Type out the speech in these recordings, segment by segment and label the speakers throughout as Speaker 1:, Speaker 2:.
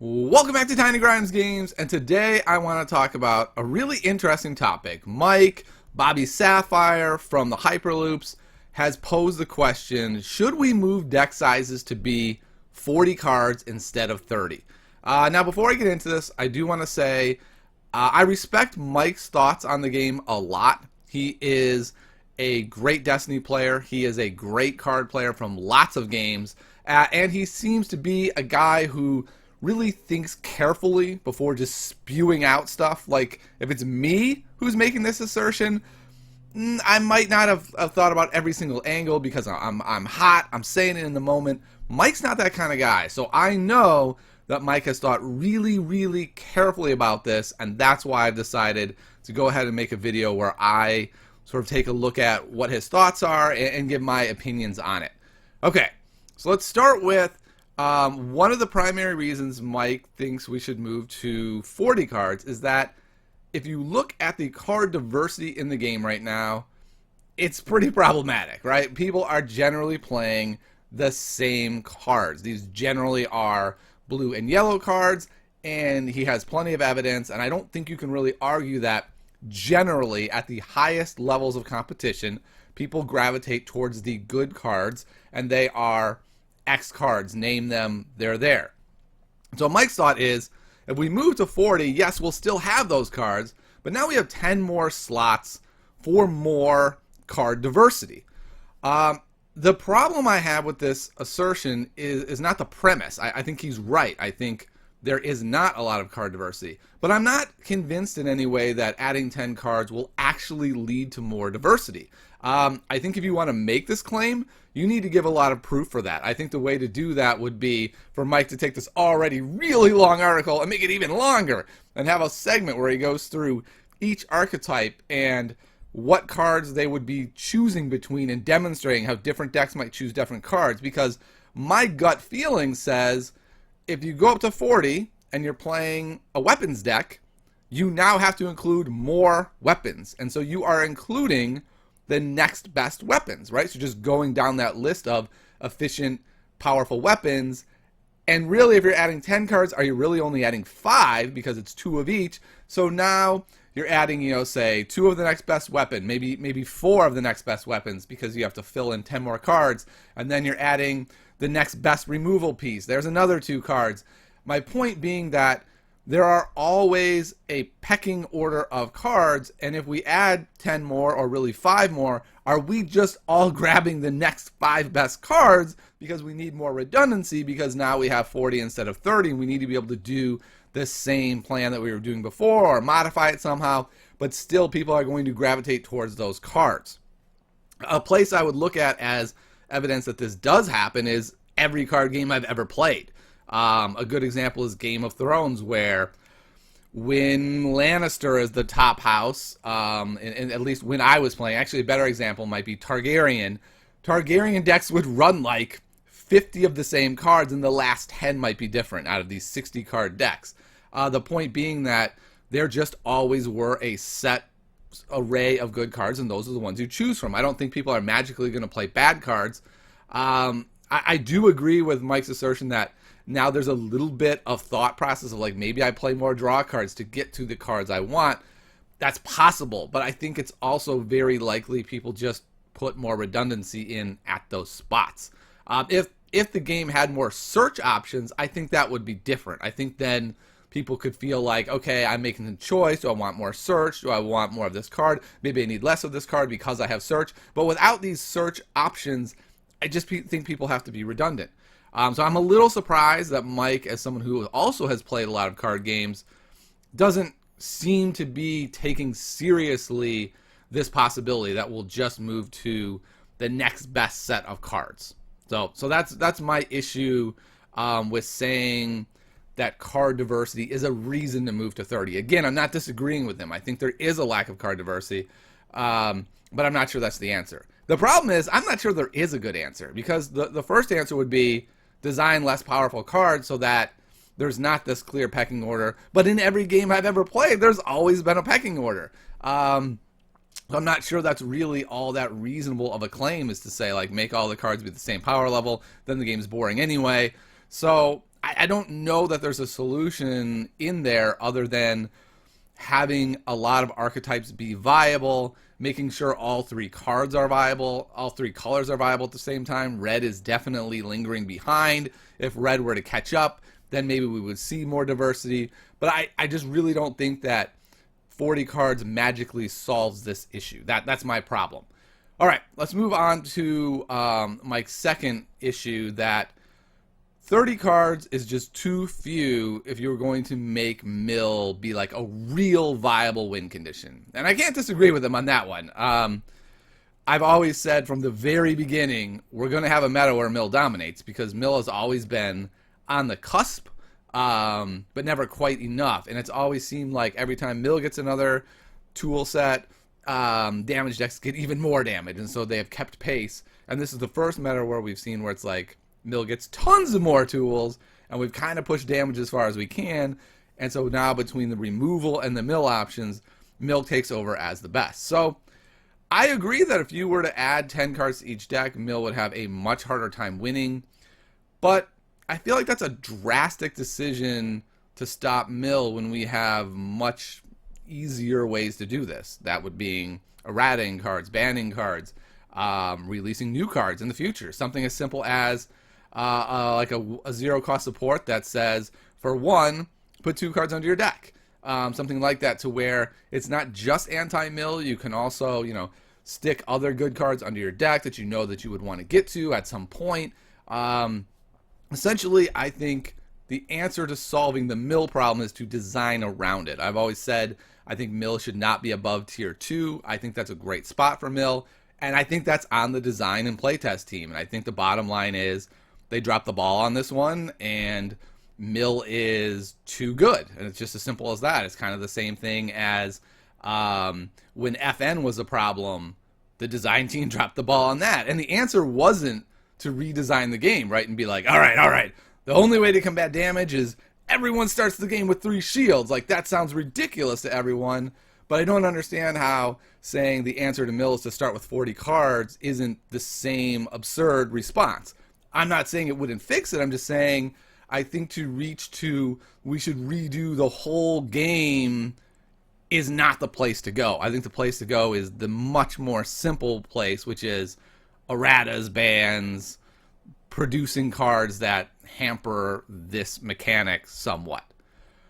Speaker 1: Welcome back to Tiny Grimes Games, and today I want to talk about a really interesting topic. Mike, Bobby Sapphire from the Hyperloops has posed the question, should we move deck sizes to be 40 cards instead of 30? Now before I get into this, I do want to say I respect Mike's thoughts on the game a lot. He is a great Destiny player. He is a great card player from lots of games, and he seems to be a guy who really thinks carefully before just spewing out stuff. Like, if it's me who's making this assertion, I might not have thought about every single angle because I'm hot, I'm saying it in the moment. Mike's not that kind of guy, so I know that Mike has thought really, really carefully about this, and that's why I've decided to go ahead and make a video where I sort of take a look at what his thoughts are and give my opinions on it. Okay, so let's start with one of the primary reasons Mike thinks we should move to 40 cards is that if you look at the card diversity in the game right now, it's pretty problematic, right? People are generally playing the same cards. These generally are blue and yellow cards, and he has plenty of evidence, and I don't think you can really argue that generally at the highest levels of competition, people gravitate towards the good cards, and they are X cards, name them, they're there. So Mike's thought is, if we move to 40, yes, we'll still have those cards, but now we have 10 more slots for more card diversity. The problem I have with this assertion is not the premise. I think he's right. I think there is not a lot of card diversity, but I'm not convinced in any way that adding 10 cards will actually lead to more diversity. I think if you want to make this claim, you need to give a lot of proof for that. I think the way to do that would be for Mike to take this already really long article and make it even longer and have a segment where he goes through each archetype and what cards they would be choosing between and demonstrating how different decks might choose different cards, because my gut feeling says if you go up to 40 and you're playing a weapons deck, you now have to include more weapons, and so you are including the next best weapons, right? So just going down that list of efficient, powerful weapons. And really, if you're adding 10 cards, are you really only adding 5 because it's 2 of each? So now you're adding, say 2 of the next best weapon, maybe 4 of the next best weapons because you have to fill in 10 more cards. And then you're adding the next best removal piece. There's another 2 cards. My point being that there are always a pecking order of cards, and if we add 10 more, or really 5 more, are we just all grabbing the next 5 best cards because we need more redundancy, because now we have 40 instead of 30, and we need to be able to do the same plan that we were doing before, or modify it somehow, but still people are going to gravitate towards those cards. A place I would look at as evidence that this does happen is every card game I've ever played. A good example is Game of Thrones, where when Lannister is the top house, and at least when I was playing, actually a better example might be Targaryen. Targaryen decks would run like 50 of the same cards, and the last 10 might be different out of these 60 card decks. The point being that there just always were a set array of good cards, and those are the ones you choose from. I don't think people are magically going to play bad cards. I do agree with Mike's assertion that now there's a little bit of thought process of like, maybe I play more draw cards to get to the cards I want. That's possible, but I think it's also very likely people just put more redundancy in at those spots. If the game had more search options, I think that would be different. I think then people could feel like, okay, I'm making a choice. Do I want more search? Do I want more of this card? Maybe I need less of this card because I have search. But without these search options, I just think people have to be redundant. So I'm a little surprised that Mike, as someone who also has played a lot of card games, doesn't seem to be taking seriously this possibility that we'll just move to the next best set of cards. So that's my issue with saying that card diversity is a reason to move to 30. Again, I'm not disagreeing with him. I think there is a lack of card diversity, but I'm not sure that's the answer. The problem is I'm not sure there is a good answer, because the first answer would be design less powerful cards so that there's not this clear pecking order. But in every game I've ever played, there's always been a pecking order. So I'm not sure that's really all that reasonable of a claim, is to say, like, make all the cards be the same power level, then the game's boring anyway. So I don't know that there's a solution in there other than having a lot of archetypes be viable, making sure all three cards are viable, all three colors are viable at the same time. Red is definitely lingering behind. If red were to catch up, then maybe we would see more diversity. But I just really don't think that 40 cards magically solves this issue. That's my problem. All right, let's move on to Mike's second issue, that 30 cards is just too few if you're going to make mill be like a real viable win condition. And I can't disagree with him on that one. I've always said from the very beginning, we're going to have a meta where mill dominates, because mill has always been on the cusp, but never quite enough. And it's always seemed like every time mill gets another tool set, damage decks get even more damage. And so they have kept pace. And this is the first meta where we've seen where it's like, mill gets tons of more tools, and we've kind of pushed damage as far as we can. And so now between the removal and the mill options, mill takes over as the best. So I agree that if you were to add 10 cards to each deck, mill would have a much harder time winning. But I feel like that's a drastic decision to stop mill when we have much easier ways to do this. That would being errating cards, banning cards, releasing new cards in the future. Something as simple as like a zero cost support that says, for one, put 2 cards under your deck. Something like that, to where it's not just anti-mill. You can also, stick other good cards under your deck that you know that you would want to get to at some point. Essentially, I think the answer to solving the mill problem is to design around it. I've always said I think mill should not be above tier 2. I think that's a great spot for mill, and I think that's on the design and playtest team. And I think the bottom line is they dropped the ball on this one, and mill is too good. And it's just as simple as that. It's kind of the same thing as when FN was a problem, the design team dropped the ball on that. And the answer wasn't to redesign the game, right? And be like, all right, the only way to combat damage is everyone starts the game with 3 shields. Like, that sounds ridiculous to everyone. But I don't understand how saying the answer to mill is to start with 40 cards isn't the same absurd response. I'm not saying it wouldn't fix it. I'm just saying I think to reach to we should redo the whole game is not the place to go. I think the place to go is the much more simple place, which is erratas, bans, producing cards that hamper this mechanic somewhat.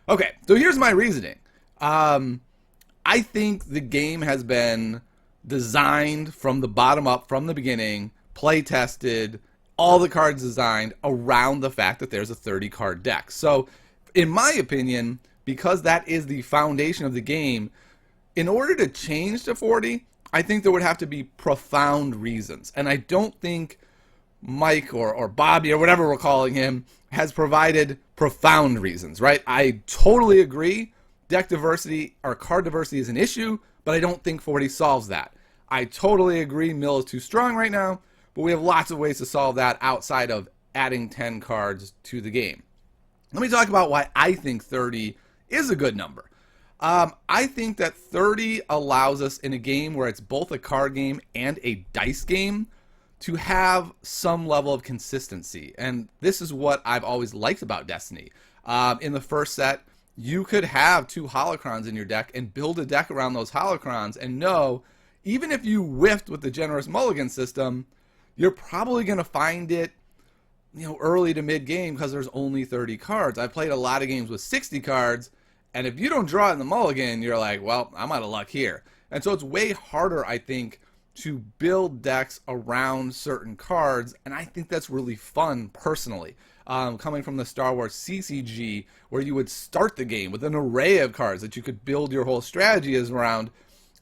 Speaker 1: Okay, so here's my reasoning. I think the game has been designed from the bottom up, from the beginning, play tested, all the cards designed around the fact that there's a 30 card deck. So in my opinion, because that is the foundation of the game, in order to change to 40, I think there would have to be profound reasons. And I don't think Mike or Bobby or whatever we're calling him has provided profound reasons, right? I totally agree. Deck diversity or card diversity is an issue, but I don't think 40 solves that. I totally agree mill is too strong right now, but we have lots of ways to solve that outside of adding 10 cards to the game. Let me talk about why I think 30 is a good number. I think that 30 allows us in a game where it's both a card game and a dice game to have some level of consistency. And this is what I've always liked about Destiny. In the first set, you could have 2 holocrons in your deck and build a deck around those holocrons and know, even if you whiffed with the generous mulligan system, you're probably going to find it early to mid game because there's only 30 cards. I've played a lot of games with 60 cards, and if you don't draw it in the mulligan, you're like, well, I'm out of luck here. And so it's way harder, I think, to build decks around certain cards, and I think that's really fun personally. Coming from the Star Wars CCG, where you would start the game with an array of cards that you could build your whole strategy around,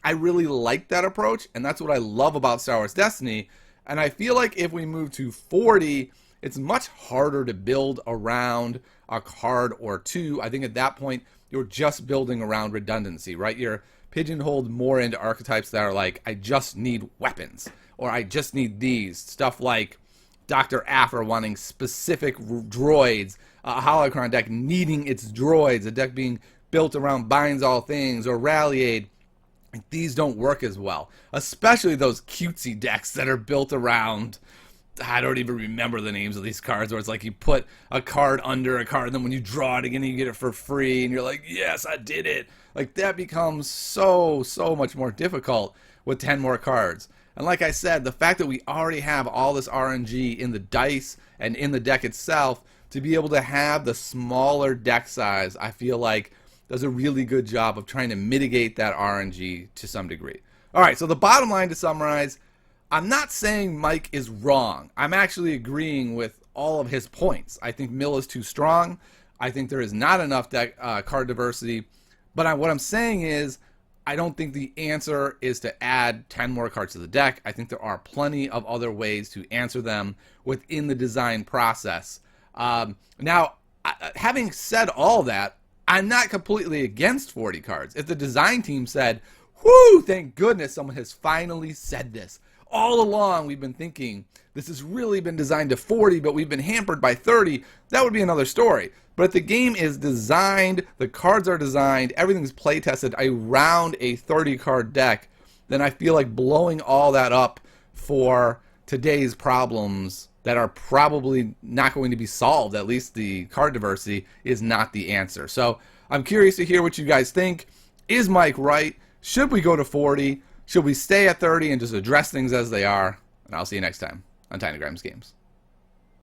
Speaker 1: I really like that approach, and that's what I love about Star Wars Destiny. And I feel like if we move to 40, it's much harder to build around a card or 2. I think at that point, you're just building around redundancy, right? You're pigeonholed more into archetypes that are like, I just need weapons, or I just need these. Stuff like Dr. Affer wanting specific droids, a holocron deck needing its droids, a deck being built around binds all things, or rally aid. These don't work as well, especially those cutesy decks that are built around I don't even remember the names of these cards, where it's like you put a card under a card, and then when you draw it again, you get it for free, and you're like, yes, I did it. Like, that becomes so much more difficult with 10 more cards. And like I said, the fact that we already have all this RNG in the dice and in the deck itself, to be able to have the smaller deck size, I feel like does a really good job of trying to mitigate that RNG to some degree. All right, so the bottom line, to summarize, I'm not saying Mike is wrong. I'm actually agreeing with all of his points. I think mill is too strong. I think there is not enough deck, card diversity. But what I'm saying is, I don't think the answer is to add 10 more cards to the deck. I think there are plenty of other ways to answer them within the design process. Now, having said all that, I'm not completely against 40 cards. If the design team said, whoo, thank goodness someone has finally said this. All along we've been thinking this has really been designed to 40, but we've been hampered by 30, that would be another story. But if the game is designed, the cards are designed, everything's play tested around a 30 card deck, then I feel like blowing all that up for today's problems that are probably not going to be solved, at least the card diversity, is not the answer. So I'm curious to hear what you guys think. Is Mike right? Should we go to 40? Should we stay at 30 and just address things as they are? And I'll see you next time on Tiny Grimes Games.